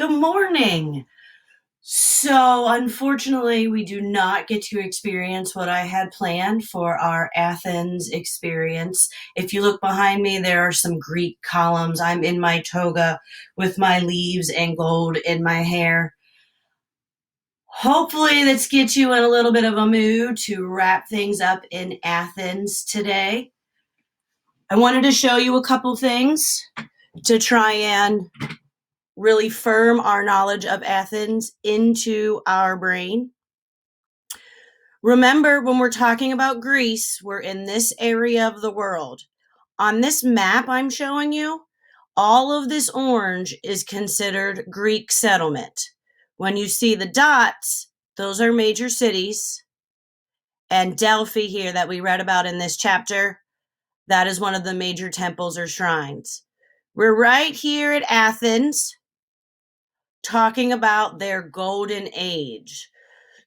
Good morning. So, unfortunately, we do not get to experience what I had planned for our Athens experience. If you look behind me, there are some Greek columns. I'm in my toga with my leaves and gold in my hair. Hopefully, this gets you in a little bit of a mood to wrap things up in Athens today. I wanted to show you a couple things to try and really firm our knowledge of Athens into our brain. Remember, when we're talking about Greece, we're in this area of the world. On this map I'm showing you, all of this orange is considered Greek settlement. When you see the dots, those are major cities. And Delphi here that we read about in this chapter, that is one of the major temples or shrines. We're right here at Athens, talking about their golden age.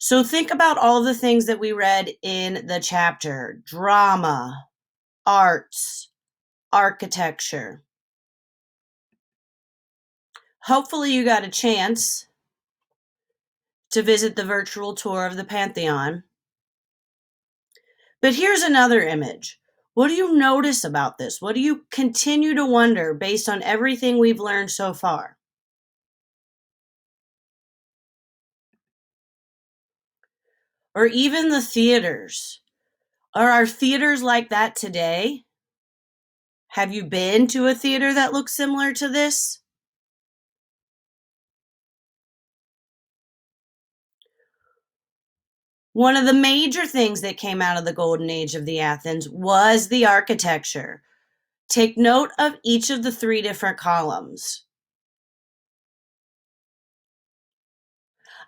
So think about all the things that we read in the chapter: drama, arts, architecture. Hopefully you got a chance to visit the virtual tour of the Pantheon. But here's another image. What do you notice about this? What do you continue to wonder based on everything we've learned so far? Or even the theaters. Are our theaters like that today? Have you been to a theater that looks similar to this? One of the major things that came out of the golden age of the Athens was the architecture. Take note of each of the three different columns.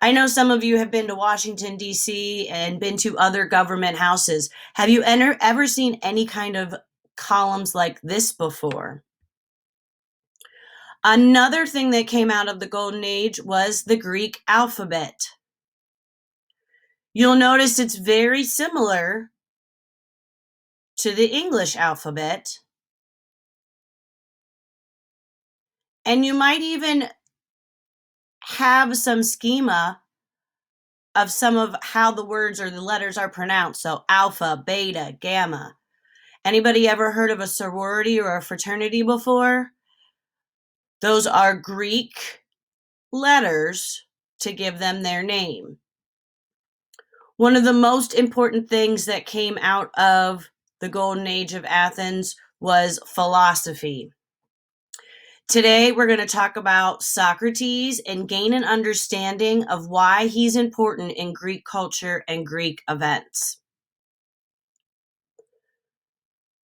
I know some of you have been to Washington, D.C. and been to other government houses. Have you ever seen any kind of columns like this before? Another thing that came out of the golden age was the Greek alphabet. You'll notice it's very similar to the English alphabet. And you might even have some schema of some of how the words or the letters are pronounced. So alpha, beta, gamma. Anybody ever heard of a sorority or a fraternity before? Those are Greek letters to give them their name. One of the most important things that came out of the golden age of Athens was philosophy. Today, we're going to talk about Socrates and gain an understanding of why he's important in Greek culture and Greek events.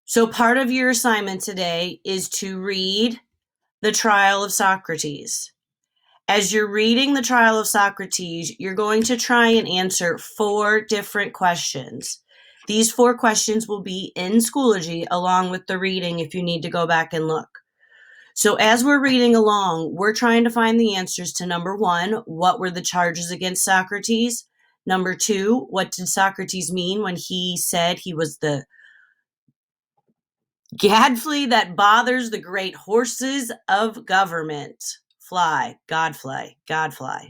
So part of your assignment today is to read The Trial of Socrates. As you're reading The Trial of Socrates, you're going to try and answer 4 different questions. These 4 questions will be in Schoology along with the reading if you need to go back and look. So as we're reading along, we're trying to find the answers to number 1, what were the charges against Socrates? Number 2, what did Socrates mean when he said he was the gadfly that bothers the great horses of government? Godfly.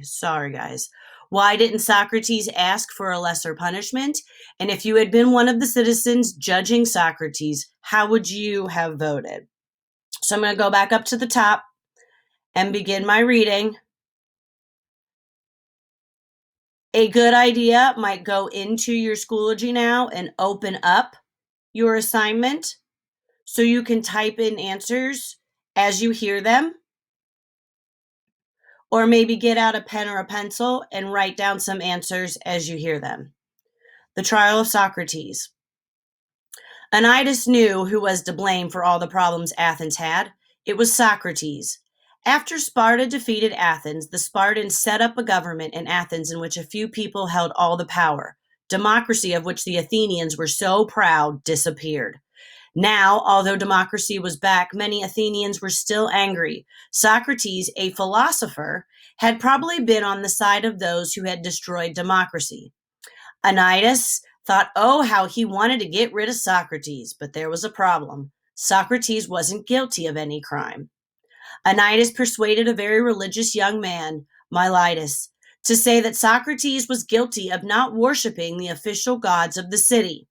Sorry, guys. Why didn't Socrates ask for a lesser punishment? And if you had been one of the citizens judging Socrates, how would you have voted? So I'm going to go back up to the top and begin my reading. A good idea might go into your Schoology now and open up your assignment so you can type in answers as you hear them. Or maybe get out a pen or a pencil and write down some answers as you hear them. The Trial of Socrates. Anytus knew who was to blame for all the problems Athens had. It was Socrates. After Sparta defeated Athens, the Spartans set up a government in Athens in which a few people held all the power. Democracy, of which the Athenians were so proud, disappeared. Now, although democracy was back, many Athenians were still angry. Socrates, a philosopher, had probably been on the side of those who had destroyed democracy. Anytus thought, how he wanted to get rid of Socrates, but there was a problem. Socrates wasn't guilty of any crime. Anytus persuaded a very religious young man, Miletus, to say that Socrates was guilty of not worshiping the official gods of the city.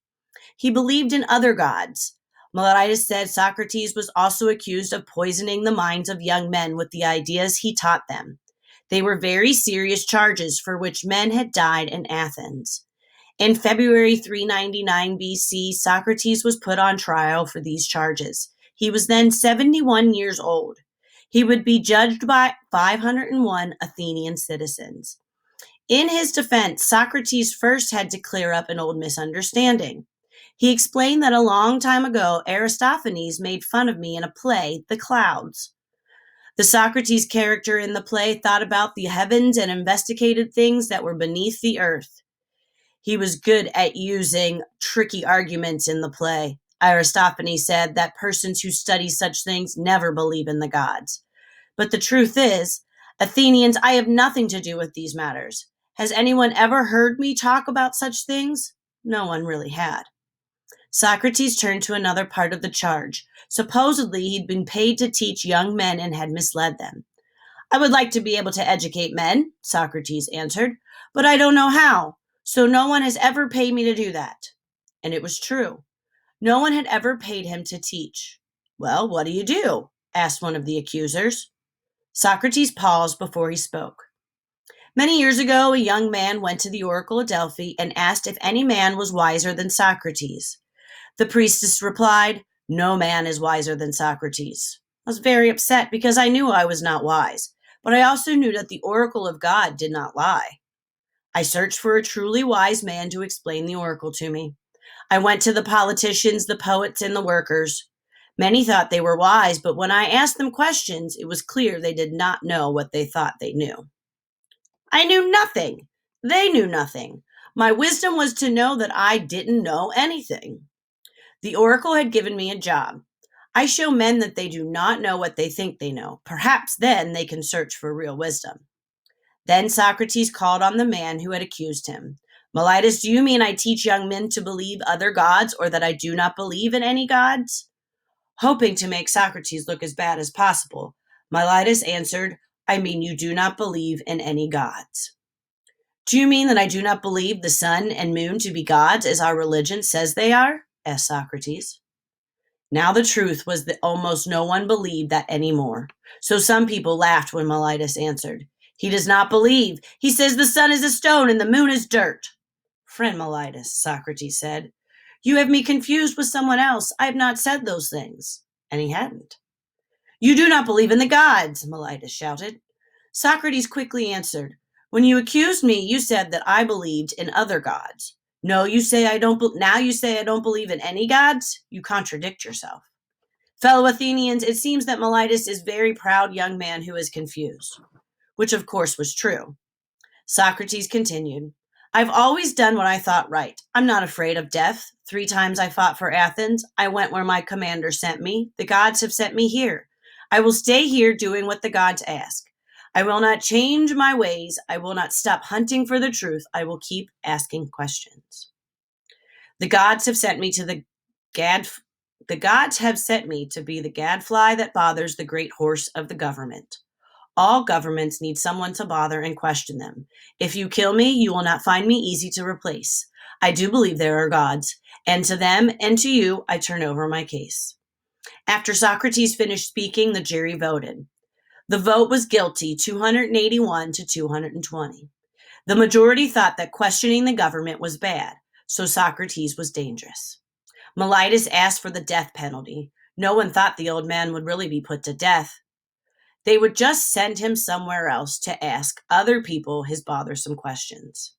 He believed in other gods. Miletus said Socrates was also accused of poisoning the minds of young men with the ideas he taught them. They were very serious charges for which men had died in Athens. In February 399 BC, Socrates was put on trial for these charges. He was then 71 years old. He would be judged by 501 Athenian citizens. In his defense, Socrates first had to clear up an old misunderstanding. He explained that a long time ago, Aristophanes made fun of me in a play, The Clouds. The Socrates character in the play thought about the heavens and investigated things that were beneath the earth. He was good at using tricky arguments in the play. Aristophanes said that persons who study such things never believe in the gods. But the truth is, Athenians, I have nothing to do with these matters. Has anyone ever heard me talk about such things? No one really had. Socrates turned to another part of the charge. Supposedly, he'd been paid to teach young men and had misled them. I would like to be able to educate men, Socrates answered, but I don't know how, so no one has ever paid me to do that. And it was true. No one had ever paid him to teach. Well, what do you do? Asked one of the accusers. Socrates paused before he spoke. Many years ago, a young man went to the oracle of Delphi and asked if any man was wiser than Socrates. The priestess replied, "No man is wiser than Socrates." I was very upset because I knew I was not wise, but I also knew that the oracle of God did not lie. I searched for a truly wise man to explain the oracle to me. I went to the politicians, the poets, and the workers. Many thought they were wise, but when I asked them questions, it was clear they did not know what they thought they knew. I knew nothing. They knew nothing. My wisdom was to know that I didn't know anything. The oracle had given me a job. I show men that they do not know what they think they know. Perhaps then they can search for real wisdom. Then Socrates called on the man who had accused him. Miletus, do you mean I teach young men to believe other gods, or that I do not believe in any gods? Hoping to make Socrates look as bad as possible, Miletus answered, I mean you do not believe in any gods. Do you mean that I do not believe the sun and moon to be gods as our religion says they are? Asked Socrates. Now the truth was that almost no one believed that anymore. So some people laughed when Miletus answered. He does not believe. He says the sun is a stone and the moon is dirt. Friend Miletus, Socrates said, you have me confused with someone else. I have not said those things. And he hadn't. You do not believe in the gods, Miletus shouted. Socrates quickly answered, when you accused me, you said that I believed in other gods. No, you say I don't. Now you say I don't believe in any gods? You contradict yourself. Fellow Athenians, it seems that Miletus is a very proud young man who is confused, which of course was true. Socrates continued, I've always done what I thought right. I'm not afraid of death. 3 times I fought for Athens. I went where my commander sent me. The gods have sent me here. I will stay here doing what the gods ask. I will not change my ways. I will not stop hunting for the truth. I will keep asking questions. The gods have sent me to the gods have sent me to be the gadfly that bothers the great horse of the government. All governments need someone to bother and question them. If you kill me, you will not find me easy to replace. I do believe there are gods, and to them and to you I turn over my case. After Socrates finished speaking, the jury voted. The vote was guilty, 281 to 220. The majority thought that questioning the government was bad, so Socrates was dangerous. Miletus asked for the death penalty. No one thought the old man would really be put to death. They would just send him somewhere else to ask other people his bothersome questions.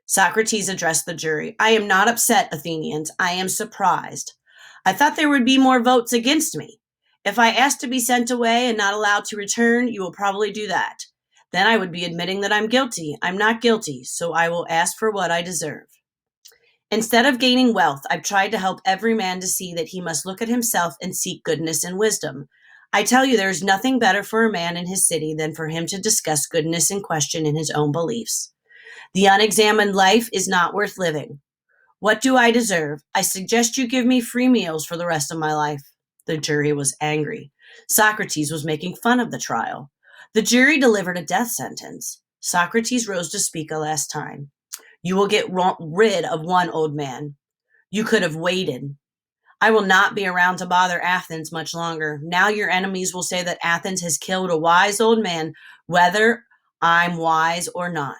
Socrates addressed the jury. I am not upset, Athenians. I am surprised. I thought there would be more votes against me. If I ask to be sent away and not allowed to return, you will probably do that. Then I would be admitting that I'm guilty. I'm not guilty, so I will ask for what I deserve. Instead of gaining wealth, I've tried to help every man to see that he must look at himself and seek goodness and wisdom. I tell you, there is nothing better for a man in his city than for him to discuss goodness and question in his own beliefs. The unexamined life is not worth living. What do I deserve? I suggest you give me free meals for the rest of my life. The jury was angry. Socrates was making fun of the trial. The jury delivered a death sentence. Socrates rose to speak a last time. You will get rid of one old man. You could have waited. I will not be around to bother Athens much longer. Now your enemies will say that Athens has killed a wise old man, whether I'm wise or not.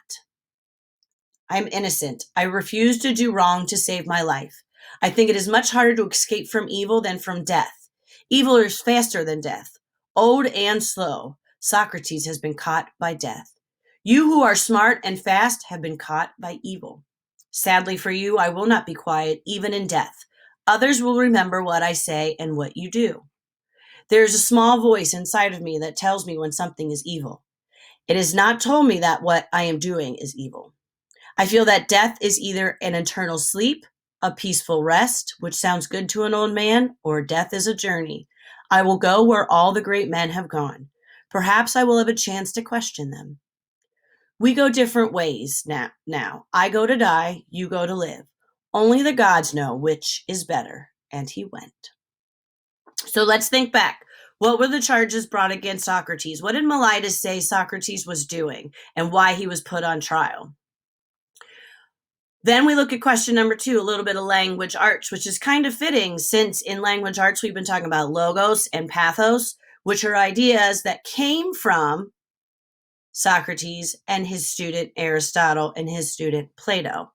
I'm innocent. I refuse to do wrong to save my life. I think it is much harder to escape from evil than from death. Evil is faster than death, old and slow. Socrates has been caught by death. You who are smart and fast have been caught by evil. Sadly for you, I will not be quiet, even in death. Others will remember what I say and what you do. There is a small voice inside of me that tells me when something is evil. It has not told me that what I am doing is evil. I feel that death is either an eternal sleep, a peaceful rest, which sounds good to an old man, or death is a journey. I will go where all the great men have gone. Perhaps I will have a chance to question them. We go different ways now. I go to die, you go to live. Only the gods know which is better. And he went. So let's think back. What were the charges brought against Socrates? What did Meletus say Socrates was doing and why he was put on trial? Then we look at question number 2, a little bit of language arts, which is kind of fitting since in language arts we've been talking about logos and pathos, which are ideas that came from Socrates and his student Aristotle and his student Plato.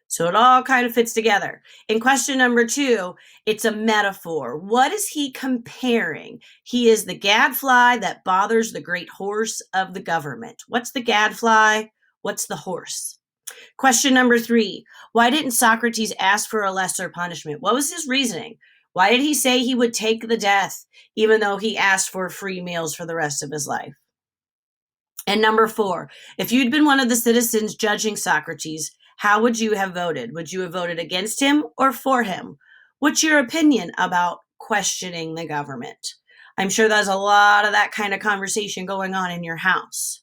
So it all kind of fits together. In question number 2, it's a metaphor. What is he comparing? He is the gadfly that bothers the great horse of the government. What's the gadfly? What's the horse? Question number 3, why didn't Socrates ask for a lesser punishment? What was his reasoning? Why did he say he would take the death even though he asked for free meals for the rest of his life? And number 4, if you'd been one of the citizens judging Socrates, how would you have voted? Would you have voted against him or for him? What's your opinion about questioning the government? I'm sure there's a lot of that kind of conversation going on in your house.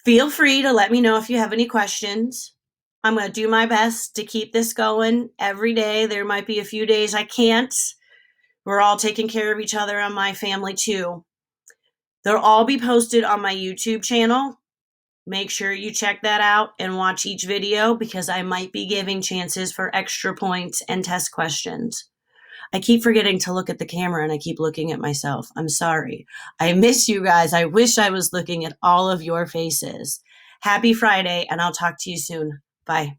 Feel free to let me know if you have any questions. I'm going to do my best to keep this going every day. There might be a few days I can't. We're all taking care of each other and my family too. They'll all be posted on my YouTube channel. Make sure you check that out and watch each video because I might be giving chances for extra points and test questions. I keep forgetting to look at the camera and I keep looking at myself. I'm sorry. I miss you guys. I wish I was looking at all of your faces. Happy Friday, and I'll talk to you soon. Bye.